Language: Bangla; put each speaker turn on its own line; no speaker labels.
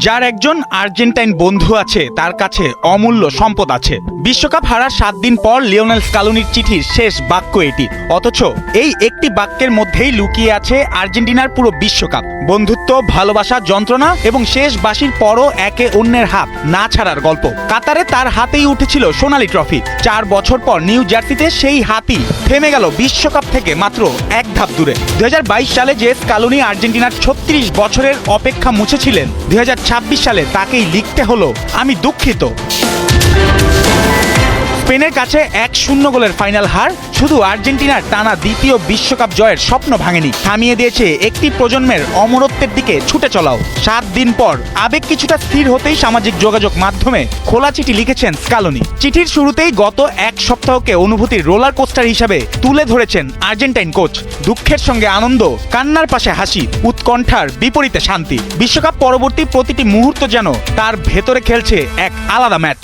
যার একজন আর্জেন্টাইন বন্ধু আছে তার কাছে অমূল্য সম্পদ আছে। বিশ্বকাপ হারার 7 দিন পর লিওনেল স্কালোনির চিঠির শেষ বাক্য এটি, অথচ এই একটি বাক্যের মধ্যেই লুকিয়ে আছে আর্জেন্টিনার পুরো বিশ্বকাপ। বন্ধুত্ব, ভালোবাসা, যন্ত্রণা এবং শেষ বাঁশির পরও একে অন্যের হাত না ছাড়ার গল্প। কাতারে তার হাতেই উঠেছিল সোনালী ট্রফি। 4 বছর পর নিউ জার্সিতে সেই হাতই থেমে গেল বিশ্বকাপ থেকে মাত্র এক ধাপ দূরে। 2022 সালে যে স্কালোনি আর্জেন্টিনার 36 বছরের অপেক্ষা মুছেছিলেন, 2026 সালে তাকেই লিখতে হলো আমি দুঃখিত। স্পেনের কাছে 1-0 গোলের ফাইনাল হার শুধু আর্জেন্টিনার টানা দ্বিতীয় বিশ্বকাপ জয়ের স্বপ্ন ভাঙেনি, থামিয়ে দিয়েছে একটি প্রজন্মের অমরত্বের দিকে ছুটে চলাও। 7 দিন পর আবেগ কিছুটা স্থির হতেই সামাজিক যোগাযোগ মাধ্যমে খোলা চিঠি লিখেছেন স্কালোনি। চিঠির শুরুতেই গত এক সপ্তাহকে অনুভূতির রোলার কোস্টার হিসাবে তুলে ধরেছেন আর্জেন্টাইন কোচ। দুঃখের সঙ্গে আনন্দ, কান্নার পাশে হাসি, উৎকণ্ঠার বিপরীতে শান্তি। বিশ্বকাপ পরবর্তী প্রতিটি মুহূর্ত যেন তার ভেতরে খেলছে এক আলাদা ম্যাচ।